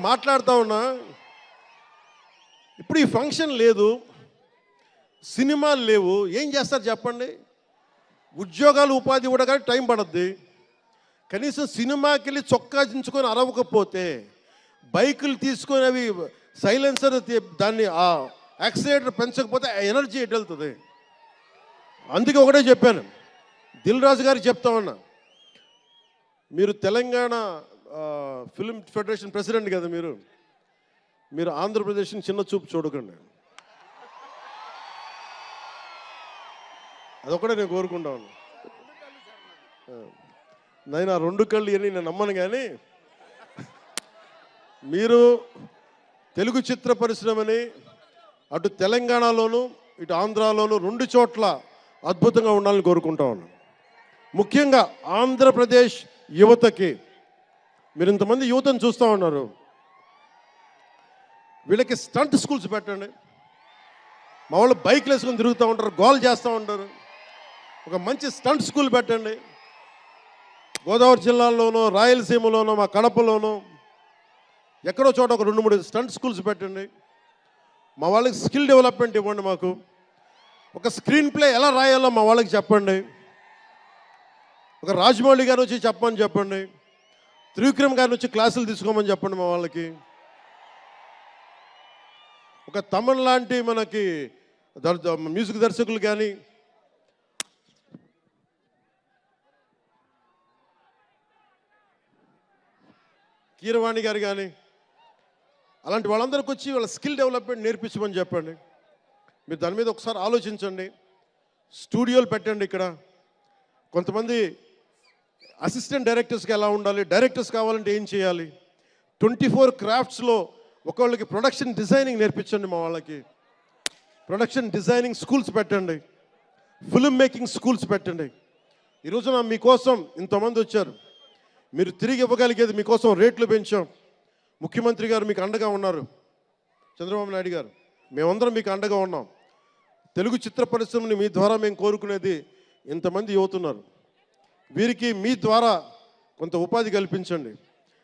మాట్లాడుతూ ఉన్నా. ఇప్పుడు ఈ ఫంక్షన్ లేదు, సినిమాలు లేవు, ఏం చేస్తారు చెప్పండి? ఉద్యోగాలు ఉపాధి కూడా కానీ టైం పడుద్ది. కనీసం సినిమాకి వెళ్ళి చొక్కా దించుకొని అరవకపోతే, బైకులు తీసుకొని అవి సైలెన్సర్ దాన్ని ఆ యాక్సిలేటర్ పెంచకపోతే ఎనర్జీ ఎటు వెళ్తుంది? అందుకే ఒకటే చెప్పాను, దిల్ రాజు గారికి చెప్తా ఉన్నా, మీరు తెలంగాణ ఫిల్మ్ ఫెడరేషన్ ప్రెసిడెంట్ కదా, మీరు ఆంధ్రప్రదేశ్ని చిన్న చూపు చూడకండి. అదొకటే నేను కోరుకుంటా ఉన్నా. నేను ఆ రెండు కళ్ళు అని నేను నమ్మను, కానీ మీరు తెలుగు చిత్ర పరిశ్రమని అటు తెలంగాణలోను ఇటు ఆంధ్రాలోను రెండు చోట్ల అద్భుతంగా ఉండాలని కోరుకుంటా ఉన్నాను. ముఖ్యంగా ఆంధ్రప్రదేశ్ యువతకి, మీరు ఇంతమంది యువతను చూస్తూ ఉన్నారు, వీళ్ళకి స్టంట్ స్కూల్స్ పెట్టండి. మా వాళ్ళు బైక్లు వేసుకొని తిరుగుతూ ఉంటారు, గోల్ చేస్తూ ఉంటారు. ఒక మంచి స్టంట్ స్కూల్ పెట్టండి. గోదావరి జిల్లాలోనూ రాయలసీమలోనూ మా కడపలోనూ ఎక్కడో చోట ఒక 2-3 స్టంట్ స్కూల్స్ పెట్టండి. మా వాళ్ళకి స్కిల్ డెవలప్మెంట్ ఇవ్వండి. మాకు ఒక స్క్రీన్ ప్లే ఎలా రాయాలో మా వాళ్ళకి చెప్పండి. ఒక రాజమౌళి గారు వచ్చి చెప్పమని చెప్పండి. త్రివిక్రమ్ గారిని వచ్చి క్లాసులు తీసుకోమని చెప్పండి మా వాళ్ళకి. ఒక తమన్ లాంటి మనకి మ్యూజిక్ దర్శకులు కానీ, కీరవాణి గారు కానీ, అలాంటి వాళ్ళందరికీ వచ్చి వాళ్ళ స్కిల్ డెవలప్మెంట్ నేర్పించమని చెప్పండి. మీరు దాని మీద ఒకసారి ఆలోచించండి. స్టూడియోలు పెట్టండి. ఇక్కడ కొంతమంది అసిస్టెంట్ డైరెక్టర్స్కి ఎలా ఉండాలి, డైరెక్టర్స్ కావాలంటే ఏం చేయాలి, 24 క్రాఫ్ట్స్లో ఒకళ్ళకి ప్రొడక్షన్ డిజైనింగ్ నేర్పించండి. మా వాళ్ళకి ప్రొడక్షన్ డిజైనింగ్ స్కూల్స్ పెట్టండి. ఫిల్మ్ మేకింగ్ స్కూల్స్ పెట్టండి. ఈరోజున మీకోసం ఇంతమంది వచ్చారు, మీరు తిరిగి ఇవ్వగలిగేది మీకోసం రేట్లు పెంచాం. ముఖ్యమంత్రి గారు మీకు అండగా ఉన్నారు, చంద్రబాబు నాయుడు గారు, మేమందరం మీకు అండగా ఉన్నాం. తెలుగు చిత్ర పరిశ్రమని మీ ద్వారా మేము కోరుకునేది, ఇంతమంది యువతున్నారు, వీరికి మీ ద్వారా కొంత ఉపాధి కల్పించండి.